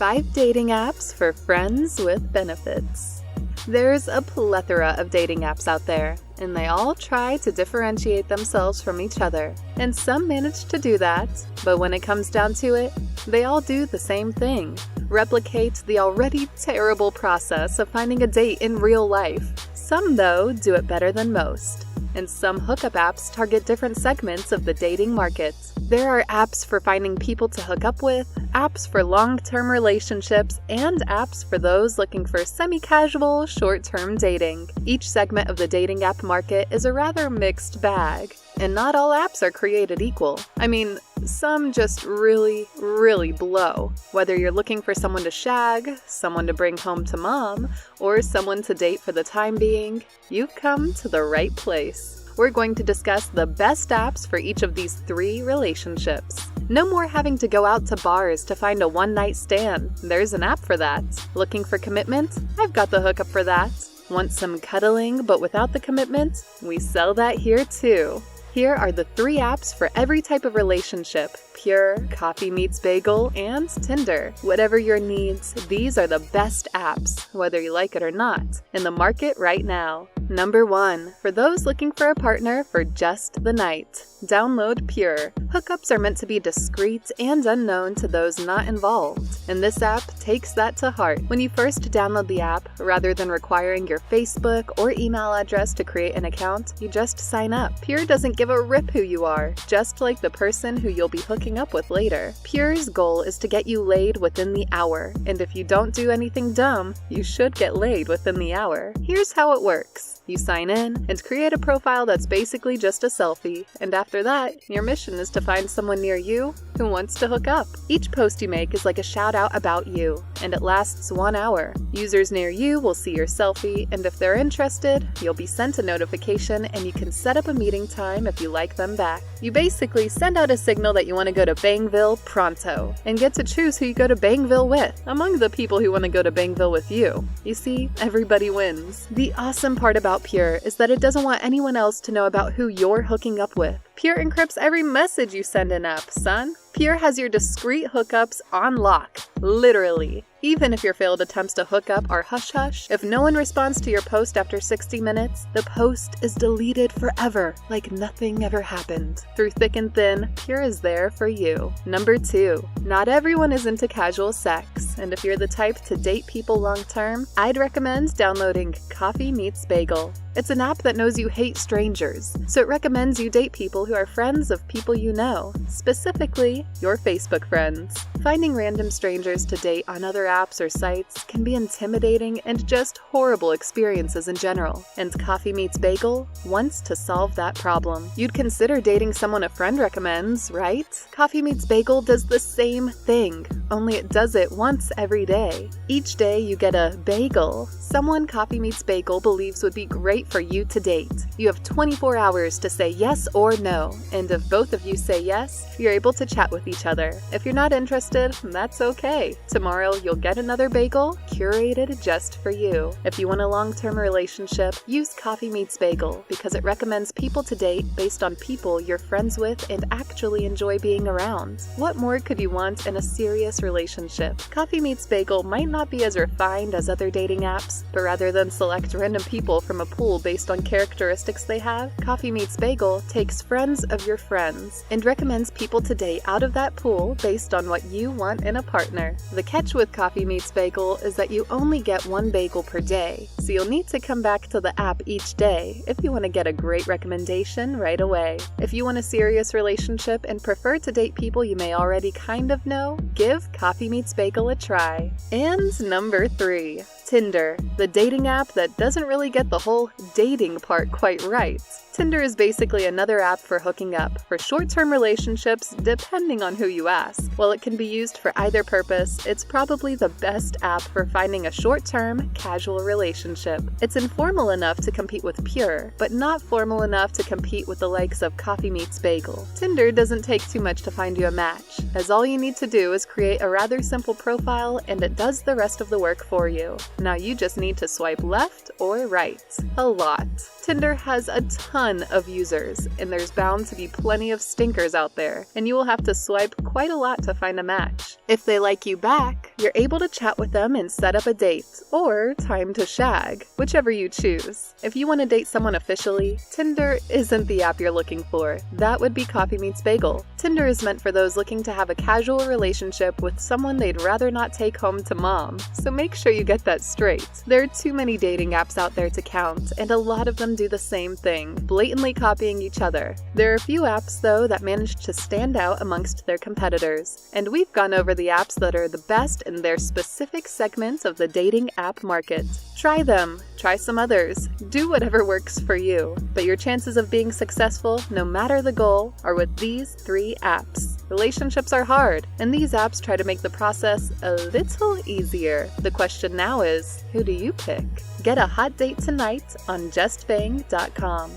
5 dating apps for friends with benefits. There's a plethora of dating apps out there, and they all try to differentiate themselves from each other. And some manage to do that, but when it comes down to it, they all do the same thing: replicate the already terrible process of finding a date in real life. Some, though, do it better than most. And some hookup apps target different segments of the dating market. There are apps for finding people to hook up with, apps for long-term relationships, and apps for those looking for semi-casual, short-term dating. Each segment of the dating app market is a rather mixed bag, and not all apps are created equal. I mean, some just really, really blow. Whether you're looking for someone to shag, someone to bring home to mom, or someone to date for the time being, you've come to the right place. We're going to discuss the best apps for each of these 3 relationships. No more having to go out to bars to find a one-night stand. There's an app for that. Looking for commitment? I've got the hookup for that. Want some cuddling but without the commitment? We sell that here too. Here are the 3 apps for every type of relationship: Pure, Coffee Meets Bagel, and Tinder. Whatever your needs, these are the best apps, whether you like it or not, in the market right now. Number 1. For those looking for a partner for just the night, download Pure. Hookups are meant to be discreet and unknown to those not involved, and this app takes that to heart. When you first download the app, rather than requiring your Facebook or email address to create an account, you just sign up. Pure doesn't give a rip who you are, just like the person who you'll be hooking up with later. Pure's goal is to get you laid within the hour, and if you don't do anything dumb, you should get laid within the hour. Here's how it works. You sign in and create a profile that's basically just a selfie, and after that, your mission is to find someone near you who wants to hook up. Each post you make is like a shout out about you, and it lasts 1 hour. Users near you will see your selfie, and if they're interested, you'll be sent a notification and you can set up a meeting time if you like them back. You basically send out a signal that you want to go to Bangville pronto, and get to choose who you go to Bangville with, among the people who want to go to Bangville with you. You see, everybody wins. The awesome part about Pure is that it doesn't want anyone else to know about who you're hooking up with. Pure encrypts every message you send in app, son. Pure has your discreet hookups on lock, literally. Even if your failed attempts to hook up are hush-hush, if no one responds to your post after 60 minutes, the post is deleted forever, like nothing ever happened. Through thick and thin, Pure is there for you. Number 2. Not everyone is into casual sex, and if you're the type to date people long-term, I'd recommend downloading Coffee Meets Bagel. It's an app that knows you hate strangers, so it recommends you date people who are friends of people you know, specifically your Facebook friends. Finding random strangers to date on other apps or sites can be intimidating and just horrible experiences in general, and Coffee Meets Bagel wants to solve that problem. You'd consider dating someone a friend recommends, right? Coffee Meets Bagel does the same thing, only it does it once every day. Each day you get a bagel, someone Coffee Meets Bagel believes would be great for you to date. You have 24 hours to say yes or no, and if both of you say yes, you're able to chat with each other. If you're not interested, that's okay. Tomorrow you'll get another bagel curated just for you. If you want a long-term relationship, use Coffee Meets Bagel because it recommends people to date based on people you're friends with and actually enjoy being around. What more could you want in a serious relationship? Coffee Meets Bagel might not be as refined as other dating apps, but rather than select random people from a pool based on characteristics they have, Coffee Meets Bagel takes friends of your friends and recommends people to date out of that pool based on what you want in a partner. The catch with Coffee Meets Bagel is that you only get 1 bagel per day, so you'll need to come back to the app each day if you want to get a great recommendation right away. If you want a serious relationship and prefer to date people you may already kind of know, give Coffee Meets Bagel a try. And number 3. Tinder, the dating app that doesn't really get the whole dating part quite right. Tinder is basically another app for hooking up, for short-term relationships, depending on who you ask. While it can be used for either purpose, it's probably the best app for finding a short-term, casual relationship. It's informal enough to compete with Pure, but not formal enough to compete with the likes of Coffee Meets Bagel. Tinder doesn't take too much to find you a match, as all you need to do is create a rather simple profile and it does the rest of the work for you. Now you just need to swipe left or right. A lot. Tinder has a ton of users, and there's bound to be plenty of stinkers out there, and you will have to swipe quite a lot to find a match. If they like you back, You're able to chat with them and set up a date, or time to shag, whichever you choose. If you want to date someone officially, Tinder isn't the app you're looking for. That would be Coffee Meets Bagel. Tinder is meant for those looking to have a casual relationship with someone they'd rather not take home to mom, so make sure you get that straight. There are too many dating apps out there to count, and a lot of them do the same thing, blatantly copying each other. There are a few apps, though, that manage to stand out amongst their competitors, and we've gone over the apps that are the best in their specific segment of the dating app market. Try them, try some others, do whatever works for you, but your chances of being successful, no matter the goal, are with these 3 apps. Relationships are hard, and these apps try to make the process a little easier. The question now is, who do you pick? Get a hot date tonight on JustBang.com.